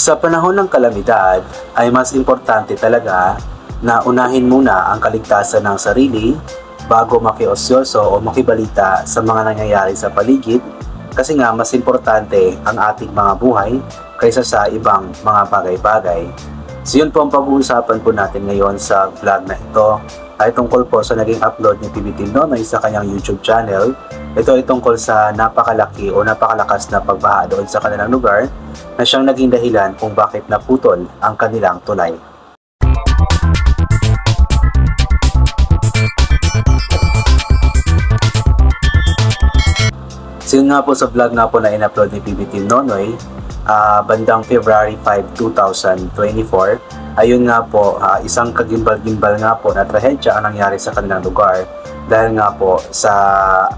Sa panahon ng kalamidad ay mas importante talaga na unahin muna ang kaligtasan ng sarili bago makiosyoso o makibalita sa mga nangyayari sa paligid, kasi nga mas importante ang ating mga buhay kaysa sa ibang mga bagay-bagay. So yun po ang pag-uusapan po natin ngayon sa vlog na ito, ay tungkol po sa naging upload ni PB Team Nonoy sa kanyang YouTube channel. Ito ay tungkol sa napakalaki o napakalakas na pagbaha doon sa kanilang lugar na siyang naging dahilan kung bakit naputol ang kanilang tulay. So yun nga po sa vlog nga po na in-upload ni PB Team Nonoy bandang February 5, 2024. Ayun nga po, isang kagimbal-gimbal nga po na trahedya ang nangyari sa kanilang lugar dahil nga po sa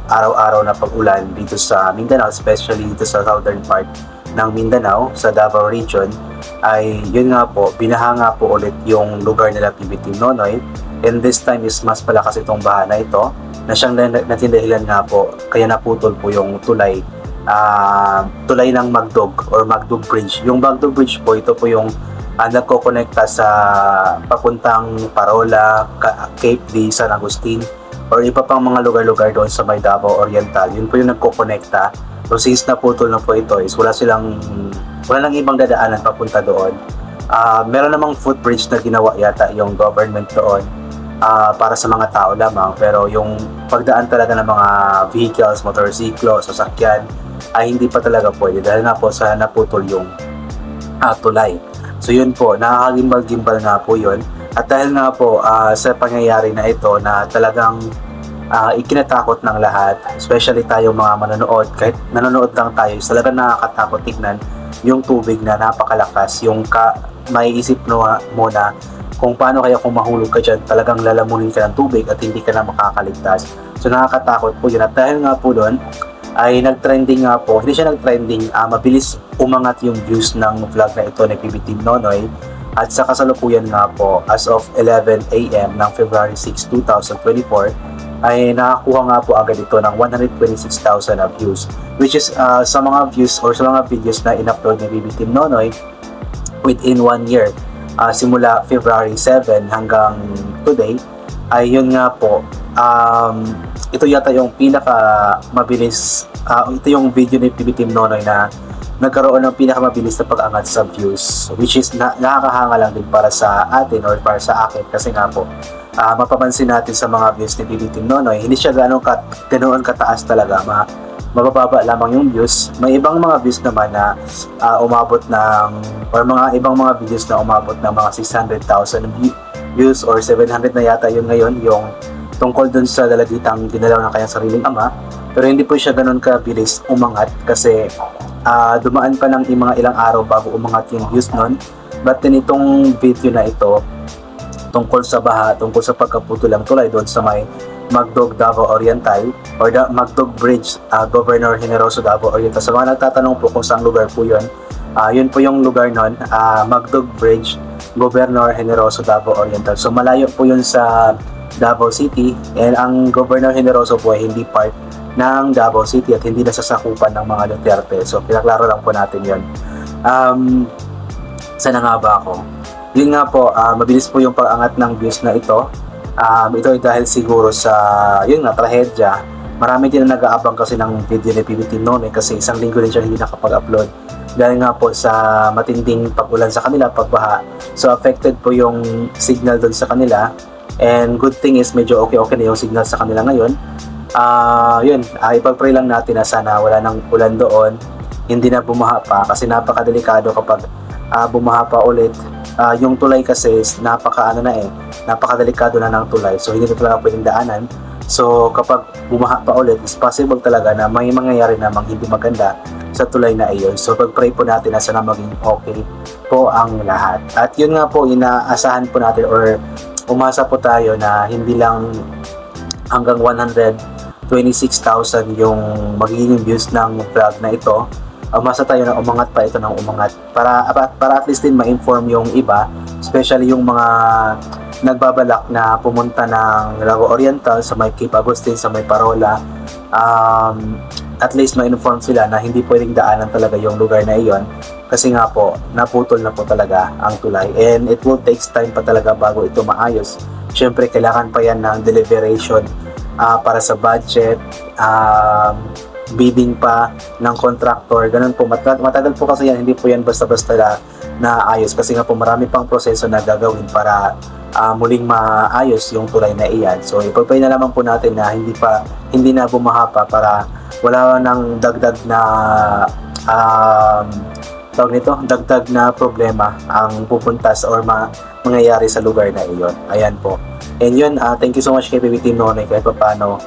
araw-araw na pag-ulan dito sa Mindanao, especially dito sa southern part ng Mindanao, sa Davao region, ay yun nga po, binaha nga po ulit yung lugar nila PB Team Nonoy, and this time is mas palakas itong baha na ito na siyang natindahilan nga po kaya naputol po yung tulay ng Magdog or Magdog Bridge. Yung Magdog Bridge po, ito po yung nagkokonekta sa papuntang Parola, Cape D, San Agustin, or iba pang mga lugar-lugar doon sa may Davao Oriental. Yun po yung nagkokonekta. So since naputol na po ito is wala lang ibang dadaanan papunta doon. Meron namang footbridge na ginawa yata yung government doon para sa mga tao lamang, pero yung pagdaan talaga ng mga vehicles, motorsiklo, sasakyan ay hindi pa talaga pwede dahil nga po sa naputol yung tulay. So yun po, nakakagimbal-gimbal nga po yun. At dahil nga po sa pangyayari na ito na talagang ikinatakot ng lahat, especially tayo mga manonood, kahit nanonood lang tayo, talagang nakakatakot tignan yung tubig na napakalakas, yung maiisip mo na kung paano kaya kung mahulog ka dyan, talagang lalamunin ka ng tubig at hindi ka na makakaligtas. So nakakatakot po yun. At dahil nga po doon, ay nag-trending nga po, hindi siya nag-trending, mabilis umangat yung views ng vlog na ito ni PB Team Nonoy. At sa kasalukuyan nga po, as of 11 AM ng February 6, 2024, ay nakakuha nga po agad ito ng 126,000 na views, which is sa mga views or sa mga videos na in-upload ni PB Team Nonoy within 1 year, simula February 7 hanggang today, ay yun nga po, ito yata yung pinakamabilis, ito yung video ni PB Team Nonoy na nagkaroon ng pinakamabilis na pag-angat sa views, which is nakakahanga lang din para sa atin or para sa akin, kasi nga po mapapansin natin sa mga views ni PB Team Nonoy, hindi siya ganoon kataas talaga, mabababa lamang yung views. May ibang mga views naman na umabot ng, or mga ibang mga videos na umabot ng mga 600,000 views or 700 na yata yun ngayon, yung tungkol dun sa dalagitang ginalaw ng kanyang sariling ama. Pero hindi po siya ganun kabilis umangat kasi dumaan pa ng mga ilang araw bago umangat yung views nun. But then itong video na ito tungkol sa baha, tungkol sa pagkaputol ng tulay doon sa may Magdog Davao Oriental or Magdog Bridge, Governor Generoso Davao Oriental. Sa mga nagtatanong po kung saan lugar po yun, yun po yung lugar nun, Magdog Bridge, Governor Generoso Davao Oriental. So malayo po yun sa Davao City, and ang Governor Generoso po ay hindi part ng Davao City at hindi nasasakupan ng mga Duterte. So pinaklaro lang po natin yun. Sana nga ba ako? Yun nga po, mabilis po yung pag-angat ng views na ito. Ito ay dahil siguro sa yun nga, trahedya. Marami din na nag-aabang kasi ng video ni PB Team Nonoy kasi isang linggo din siya hindi nakapag-upload dahil nga po sa matinding pag-ulan sa kanila, pagbaha. So affected po yung signal doon sa kanila, and good thing is medyo okay na yung signal sa kanila ngayon. Yun, ipag-pray lang natin na sana wala nang ulan doon, hindi na bumaha pa kasi napakadelikado kapag bumaha pa ulit. Yung tulay kasi napakadelikado na ng tulay, so hindi na talaga pwedeng daanan. So kapag bumaha pa ulit, is possible talaga na may mangyayari namang hindi maganda sa tulay na iyon. So pag-pray po natin na sana maging okay po ang lahat. At yun nga po, inaasahan po natin or umasa po tayo na hindi lang hanggang 126,000 yung magiging views ng vlog na ito. Umasa tayo na umangat pa ito ng umangat para at least din ma-inform yung iba, especially yung mga nagbabalak na pumunta ng Davao Oriental, sa may Cape Agustin, sa may Parola, at least ma-inform sila na hindi pwedeng daanan talaga yung lugar na iyon kasi nga po naputol na po talaga ang tulay, and it will takes time pa talaga bago ito maayos. Syempre kailangan pa yan ng deliberation para sa budget, bidding pa ng contractor, ganun po. Matagal po kasi yan, hindi po yan basta-basta na ayos kasi nga po marami pang proseso na gagawin para muling maayos yung tulay na iyan. So ipapay na naman po natin na hindi na bumaha pa para wala nang dagdag na dagdag na problema ang pupuntas or mangyayari sa lugar na iyon. Ayan po. And yun, thank you so much kay PBT Nonoy kahit paano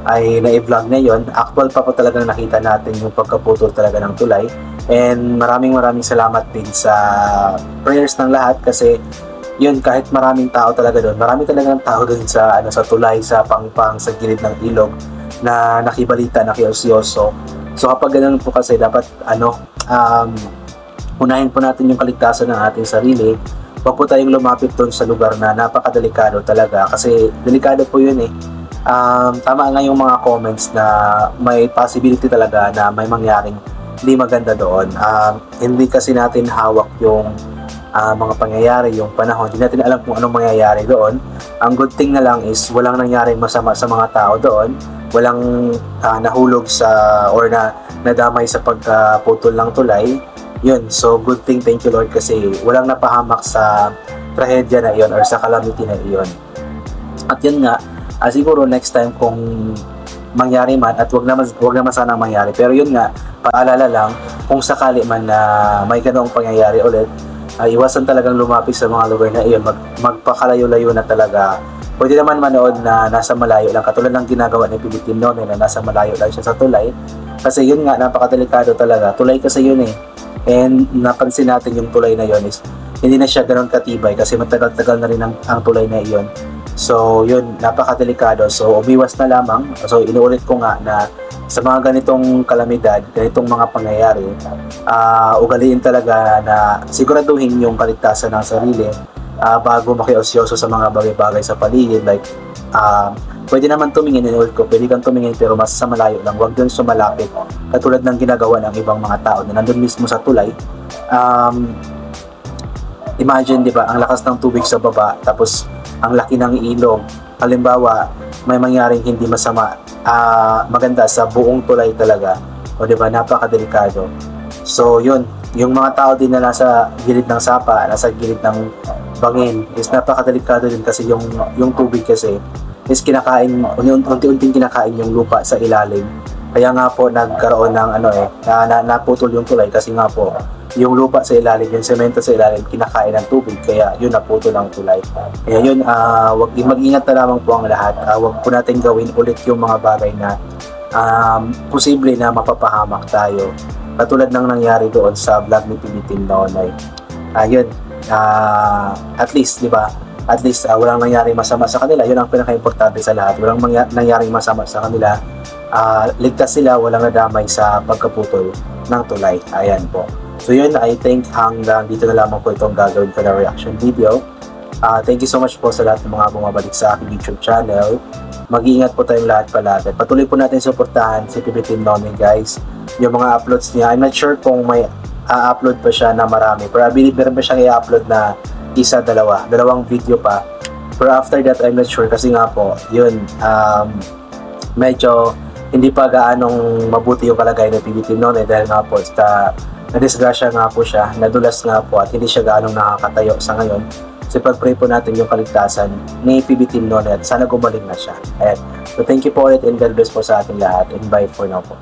ay na-vlog na yun. Actual pa po talagang nakita natin yung pagkaputol talaga ng tulay. And maraming salamat din sa prayers ng lahat kasi yun, kahit maraming tao talaga doon, marami talagang tao doon sa tulay, sa pangpang, sa gilid ng ilog na nakibalita, nakiosyoso. So kapag ganun po kasi dapat unahin po natin yung kaligtasan ng ating sarili. Huwag po tayong lumapit doon sa lugar na napakadelikado talaga kasi delikado po yun eh. Tama nga yung mga comments na may possibility talaga na may mangyaring hindi maganda doon. Hindi kasi natin hawak yung mga pangyayari, yung panahon. Hindi natin alam kung anong mangyayari doon. Ang good thing na lang is walang nangyaring masama sa mga tao doon. Walang nahulog or nadamay sa pagputol ng tulay. Yun, so good thing, thank you Lord kasi walang napahamak sa trahedya na iyon or sa calamity na iyon. At yun nga, siguro next time kung mangyari man, at wag naman sanang mangyari, pero yun nga, paalala lang kung sakali man na may ganoong pangyayari ulit, iwasan talagang lumapit sa mga lugar na iyon, magpakalayo-layo na talaga. Pwede naman manood na nasa malayo lang, katulad ng ginagawa ni PBT Nonoy na nasa malayo lang siya sa tulay, kasi yun nga, napakadelikado talaga. Tulay kasi yun eh, and napansin natin yung tulay na yun is hindi na siya ganoon katibay kasi matagal-tagal na rin ang tulay na iyon. So yun, napakadelikado. So umiwas na lamang. So inuulit ko nga na sa mga ganitong kalamidad, ganitong mga pangyayari, ugaliin talaga na siguraduhin yung kaligtasan ng sarili bago makiosyoso sa mga bagay-bagay sa paligid. Like pwede naman tumingin, inuulit ko, pwede kang tumingin pero mas sa malayo lang, huwag dun sumalapit katulad ng ginagawa ng ibang mga tao na nandun mismo sa tulay. Imagine, di ba, ang lakas ng tubig sa baba tapos ang laki ng ilog. Halimbawa, may mangyaring hindi maganda sa buong tulay talaga. O di ba, napakadelikado. So yun, yung mga tao din na nasa gilid ng sapa, nasa gilid ng bangin is napakadelikado din kasi yung tubig kasi is kinakain, unti-unting kinakain yung lupa sa ilalim. Kaya nga po nagkaroon ng naputol yung tulay kasi nga po yung lupa sa ilalim, yung semento sa ilalim kinakain ng tubig, kaya yun naputol ang tulay. Kaya yun, mag-ingat na lamang po ang lahat. Wag po natin gawin ulit yung mga bagay na posible na mapapahamak tayo. Katulad ng nangyari doon sa vlog ni PBT Nonoy. Yun, at least, di ba? At least walang nangyaring masama sa kanila. Yun ang pinaka-importante sa lahat. Walang nangyaring masama sa kanila. Ligtas sila, walang nadamay sa pagkaputol ng tulay. Ayan po. So yun, I think hanggang dito na lamang po itong gagawin ko na reaction video. Thank you so much po sa lahat ng mga bumabalik sa aking YouTube channel. Mag-iingat po tayong lahat palagi. Patuloy po natin suportahan si PBT Nonoy, guys. Yung mga uploads niya, I'm not sure kung may upload pa siya na marami. Pero I believe meron pa siyang i-upload na dalawang video pa. Pero after that, I'm not sure kasi nga po, yun, medyo hindi pa gaanong mabuti yung kalagayan ng PBT Nonoy dahil nga po, nadisgrasya nga po siya, nadulas nga po at hindi siya gaanong nakakatayo sa ngayon. So pag-pray po natin yung kaligtasan ni PBT Nonoy at sana gumaling na siya. So thank you po ulit and God bless po sa ating lahat and bye for now po.